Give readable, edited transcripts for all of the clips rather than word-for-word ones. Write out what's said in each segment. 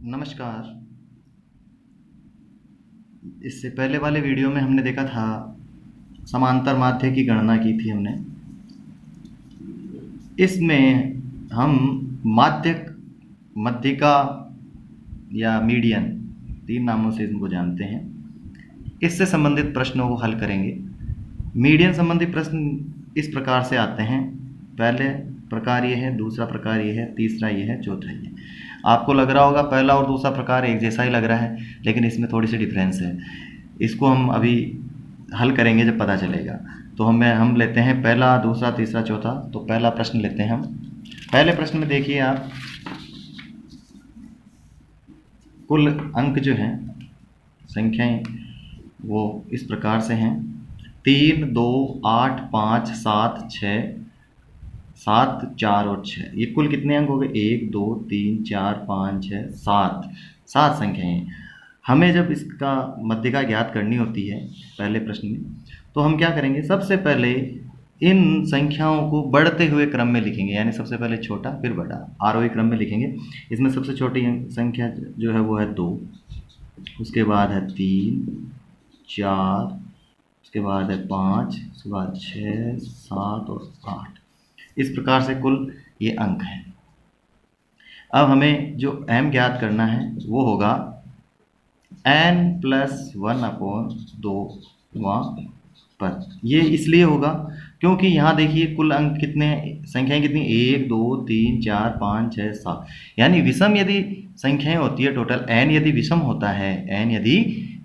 नमस्कार। इससे पहले वाले वीडियो में हमने देखा था समांतर माध्य की गणना की थी हमने। इसमें हम मध्यिका या मीडियन, तीन नामों से इनको जानते हैं। इससे संबंधित प्रश्नों को हल करेंगे। मीडियन संबंधी प्रश्न इस प्रकार से आते हैं। पहले प्रकार ये है, दूसरा प्रकार ये है, तीसरा ये है, चौथा ये है। आपको लग रहा होगा पहला और दूसरा प्रकार एक जैसा ही लग रहा है, लेकिन इसमें थोड़ी सी डिफरेंस है। इसको हम अभी हल करेंगे जब पता चलेगा। तो हम लेते हैं पहला, दूसरा, तीसरा, चौथा। तो पहला प्रश्न लेते हैं हम। पहले प्रश्न में देखिए आप, कुल अंक जो हैं, संख्याएं, वो इस प्रकार से हैं: 3, 2, 8, 5, 7, 6, 7, 4 और 6। ये कुल कितने अंक हो गए? 1, 2, 3, 4, 5, 6, 7। 7 संख्याएं। हमें जब इसका मध्यिका ज्ञात करनी होती है पहले प्रश्न में, तो हम क्या करेंगे? सबसे पहले इन संख्याओं को बढ़ते हुए क्रम में लिखेंगे, यानी सबसे पहले छोटा फिर बड़ा, आरोही क्रम में लिखेंगे। इसमें सबसे छोटी संख्या जो है वो है 2, उसके बाद है 3, 4, उसके बाद है 5, उसके बाद 6, 7 और 8। इस प्रकार से कुल ये अंक हैं। अब हमें जो m ज्ञात करना है वो होगा n+1/2वां पद। ये इसलिए होगा क्योंकि यहाँ देखिए कुल अंक कितने हैं, संख्याएं कितनी? 1, 2, 3, 4, 5, 6, 7। यानी विषम यदि संख्याएं होती है टोटल, n यदि विषम होता है, n यदि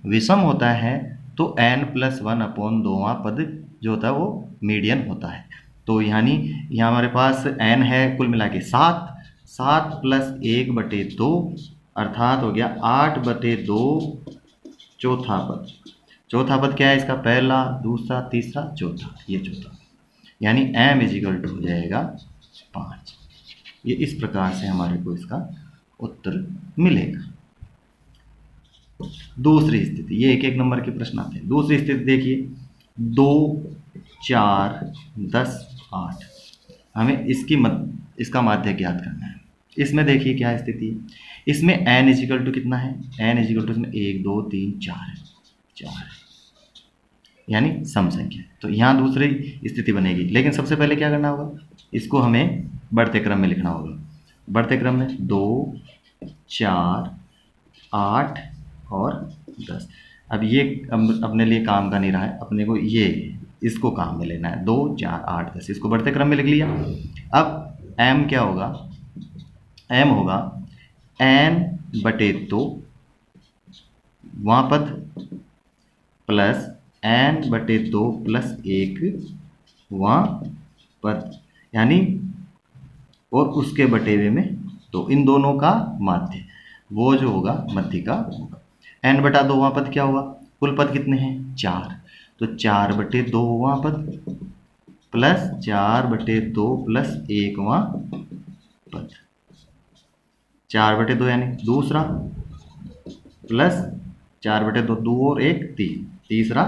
विषम होता है तो n+1/2वां पद जो होता है वो मीडियन होता है। तो यानी यहाँ हमारे पास n है कुल मिला के 7, 7 + 1/2 अर्थात हो गया 8/2 चौथा पद। चौथा पद क्या है इसका? पहला, दूसरा, तीसरा, चौथा, ये चौथा। यानी m = हो जाएगा 5। ये इस प्रकार से हमारे को इसका उत्तर मिलेगा। दूसरी स्थिति, ये एक एक नंबर के प्रश्न आते हैं। दूसरी स्थिति देखिए, 2, 4, 10, 8। हमें इसका माध्य ज्ञात करना है। इसमें देखिए क्या स्थिति है। इसमें n = कितना है? n = इसमें 1, 2, 3, 4 है, 4 है, यानी सम संख्या। तो यहाँ दूसरी स्थिति बनेगी, लेकिन सबसे पहले क्या करना होगा? इसको हमें बढ़ते क्रम में लिखना होगा। बढ़ते क्रम में 2, 4, 8 और 10। अब ये अपने लिए काम का नहीं रहा है, अपने को इसको काम में लेना है। 2, 4, 8, 10, इसको बढ़ते क्रम में लिख लिया। अब m क्या होगा? m होगा n/2 वां पद प्लस n/2 + 1 वां पद, यानी और उसके बटेवे में 2, इन दोनों का माध्य, वो जो होगा मध्यिका होगा। n/2 वां पद क्या हुआ? कुल पद कितने हैं? 4, तो 4/2 वां पद प्लस 4/2 + 1 वां पद। 4/2 यानी दूसरा, प्लस 4/2, 2 और 1 3, तीसरा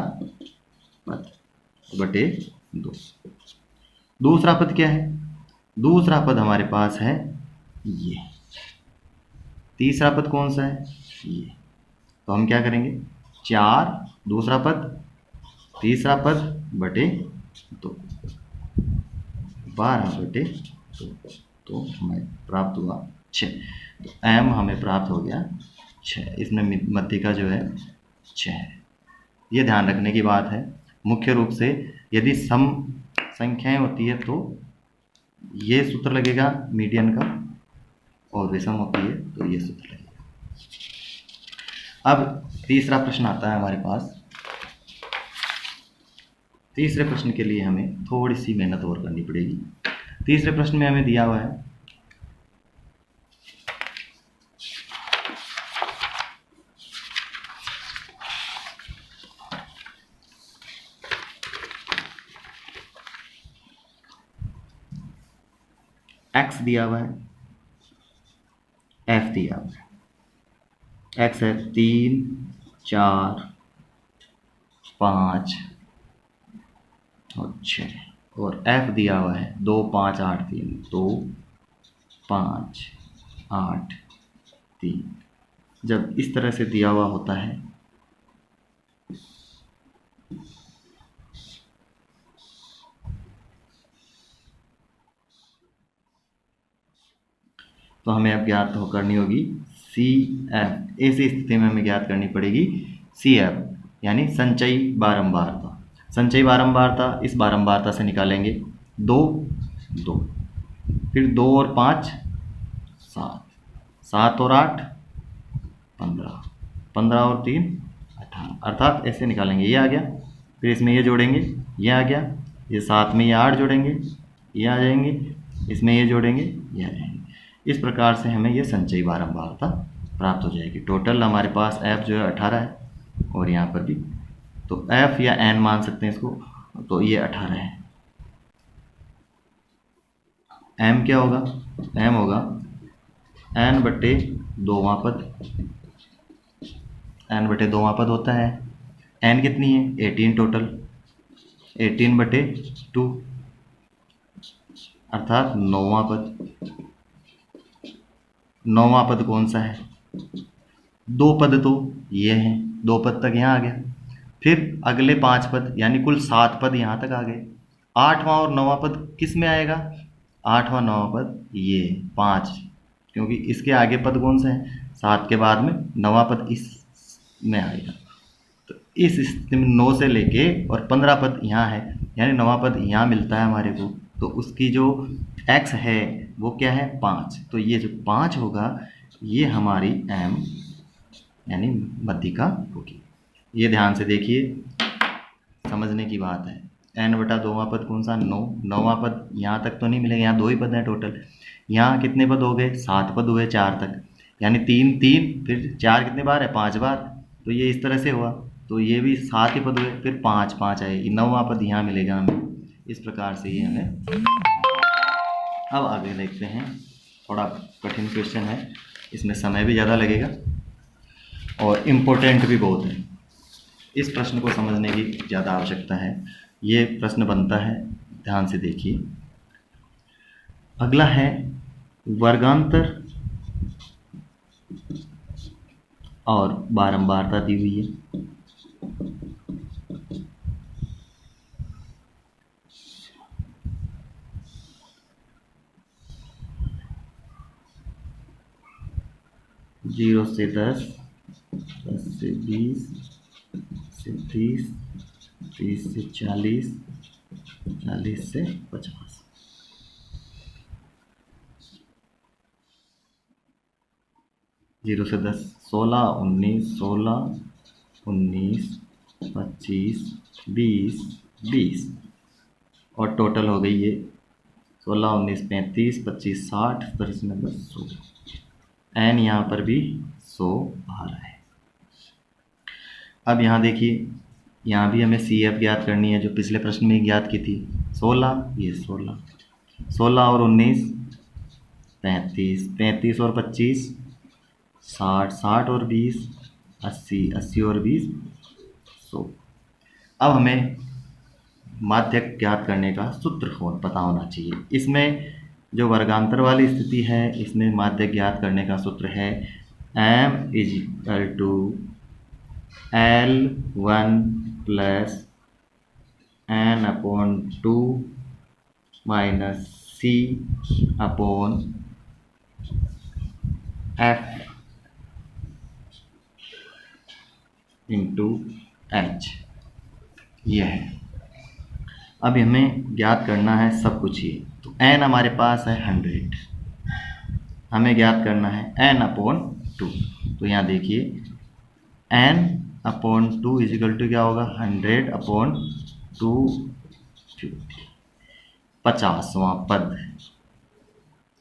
पद बटे 2। दूसरा पद क्या है? दूसरा पद हमारे पास है ये। तीसरा पद कौन सा है? ये। तो हम क्या करेंगे? 4 दूसरा पद, तीसरा पद बटे 2, 12/2, तो हमें प्राप्त हुआ 6। तो m हमें प्राप्त हो गया 6। इसमें मध्यिका जो है 6 है। ये ध्यान रखने की बात है। मुख्य रूप से यदि सम संख्याएं होती है तो ये सूत्र लगेगा मीडियन का, और विषम होती है तो ये सूत्र लगेगा। अब तीसरा प्रश्न आता है हमारे पास। तीसरे प्रश्न के लिए हमें थोड़ी सी मेहनत और करनी पड़ेगी। तीसरे प्रश्न में हमें दिया हुआ है x दिया हुआ है, f दिया हुआ है। x है 3, 4, 5 और 6, और f दिया हुआ है 2, 5, 8, 3, 2, 5, 8, 3। जब इस तरह से दिया हुआ होता है तो हमें अब ज्ञात हो करनी होगी सी एफ। ऐसी स्थिति में हमें ज्ञात करनी पड़ेगी सी एफ यानी संचयी बारंबारता। संचयी बारंबारता, इस बारंबारता से निकालेंगे 2 2, फिर 2 और 5 7, 7 और 8 15, 15 और 3 18, अर्थात ऐसे निकालेंगे। ये आ गया, फिर इसमें ये जोड़ेंगे, ये आ गया, ये साथ में ये 8 जोड़ेंगे, ये आ जाएंगे, इसमें ये जोड़ेंगे, ये आ जाएंगे। इस प्रकार से हमें ये संचयी बारंबारता प्राप्त हो जाएगी। टोटल हमारे पास एफ जो है 18 है और यहाँ पर भी, तो एफ या एन मान सकते हैं इसको, तो ये 18 है। एम क्या होगा? एम होगा एन बटे 2वां पद, एन बटे 2वां पद होता है। एन कितनी है? 18 टोटल, 18 बटे 2 अर्थात 9वां पद। 9वां पद कौन सा है? 2 पद तो ये हैं, 2 पद तक यहाँ आ गया, फिर अगले 5 पद यानी कुल 7 पद यहाँ तक आ गए। 8वां और 9वां पद किस में आएगा? 8वां 9वां पद ये 5, क्योंकि इसके आगे पद कौन सा है? 7 के बाद में 9वां पद इस में आएगा। तो इस स्थिति में 9 से लेके और 15 पद यहाँ है, यानी 9वां पद यहाँ मिलता है हमारे को, तो उसकी जो x है वो क्या है? 5। तो ये जो 5 होगा ये हमारी m यानी मध्यिका होगी। ये ध्यान से देखिए, समझने की बात है। n बटा 2वां पद कौन सा? 9। 9वां पद यहाँ तक तो नहीं मिलेगा, यहाँ 2 ही पद हैं टोटल। यहाँ कितने पद हो गए? 7 पद हुए 4 तक, यानी 3 3, फिर 4 कितने बार है? 5 बार। तो ये इस तरह से हुआ, तो ये भी 7 ही पद हुए, फिर 5 5 आएगी, 9वां पद यहाँ मिलेगा हमें। इस प्रकार से ये हमें। अब आगे देखते हैं, थोड़ा कठिन क्वेश्चन है, इसमें समय भी ज़्यादा लगेगा और इम्पोर्टेंट भी बहुत है। इस प्रश्न को समझने की ज़्यादा आवश्यकता है। ये प्रश्न बनता है, ध्यान से देखिए। अगला है वर्गांतर और बारंबारता दी हुई है। जीरो से 10, 10 से 20, से 30, 30 से 40, 40 से 50। जीरो से 10 16, 19, 16, 19, 25, 20, 20 और टोटल हो गई ये 16, 19, 35, 25, 60, 10 में 100। एन यहाँ पर भी 100 आ रहा है। अब यहाँ देखिए, यहाँ भी हमें सी एफ ज्ञात करनी है, जो पिछले प्रश्न में ज्ञात की थी। 16, ये 16, 16 और 19 35, 35 और 25 60, 60 और 20 80, 80 और 20 100। अब हमें माध्यक ज्ञात करने का सूत्र पता होना चाहिए। इसमें जो वर्गांतर वाली स्थिति है, इसमें माध्यक ज्ञात करने का सूत्र है m is equal to L1 plus n upon 2 minus C upon F into H। ये है। अब हमें ज्ञात करना है सब कुछ ही। तो n हमारे पास है 100, हमें ज्ञात करना है n अपॉन 2। तो यहाँ देखिए n अपॉन 2 इजिकल टू क्या होगा? 100 अपॉन 250, 50वां पद।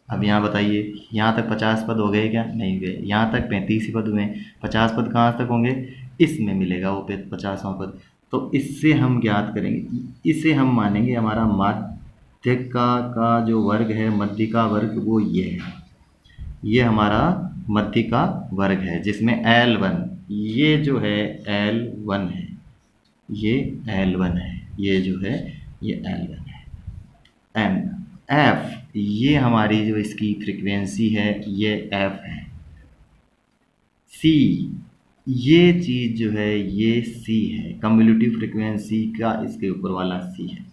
अब यहाँ बताइए, यहाँ तक 50 पद हो गए क्या? नहीं गए। यहाँ तक 35 ही पद हुए, 50 पद कहाँ तक होंगे? इसमें मिलेगा वो 50वां पद। तो इससे हम ज्ञात करेंगे, इसे हम मानेंगे हमारा माध्यिका का जो वर्ग है, मध्यिका वर्ग, वो ये है। ये हमारा मध्यिका वर्ग है, जिसमें L1, ये जो है L1 है, ये L1 है, ये जो है ये L1 है। M F, ये हमारी जो इसकी फ्रीक्वेंसी है, ये F है। सी, ये चीज़ जो है ये सी है, कम्युलेटिव फ्रिक्वेंसी का इसके ऊपर वाला सी है।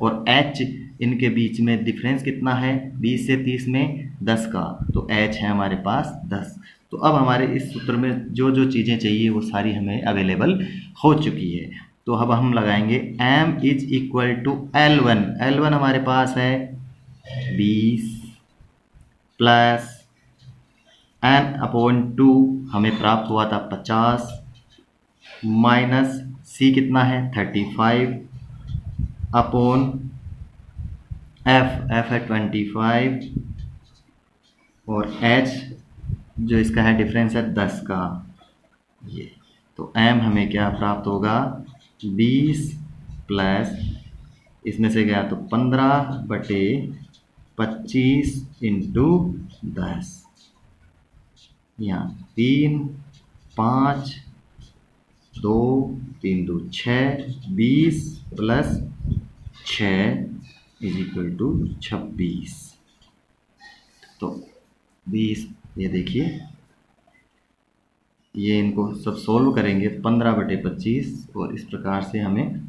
और एच, इनके बीच में डिफरेंस कितना है 20 से 30 में 10 का, तो एच है हमारे पास 10। तो अब हमारे इस सूत्र में जो जो चीज़ें चाहिए वो सारी हमें अवेलेबल हो चुकी है। तो अब हम लगाएंगे m is equal to L1, L1 हमारे पास है 20 प्लस n/2 हमें प्राप्त हुआ था 50 माइनस c कितना है 35 अपॉन f है 25 और h जो इसका है डिफरेंस है 10 का ये। तो m हमें क्या प्राप्त होगा 20 प्लस इसमें से गया तो 15/25 इंटू 10, यहाँ 3 5 2 3 2 6, 20 प्लस 6 इज इक्वल टू 26। तो 20, ये देखिए ये इनको सब सोल्व करेंगे 15/25 और इस प्रकार से हमें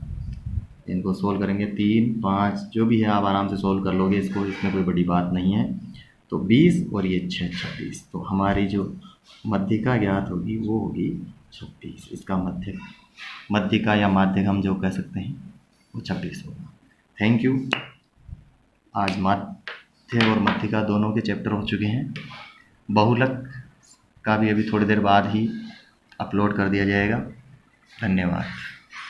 इनको सोल्व करेंगे 3 5 जो भी है आप आराम से सोल्व कर लोगे इसको, इसमें कोई बड़ी बात नहीं है। तो 20 और ये 6 26, तो हमारी जो मध्यिका ज्ञात होगी वो होगी 26। इसका मध्यिका या माध्यक हम जो कह सकते हैं वो 26 होगा। Thank you. आज माध्य और मध्यिका दोनों के चैप्टर हो चुके हैं। बहुलक का भी अभी थोड़ी देर बाद ही अपलोड कर दिया जाएगा। धन्यवाद।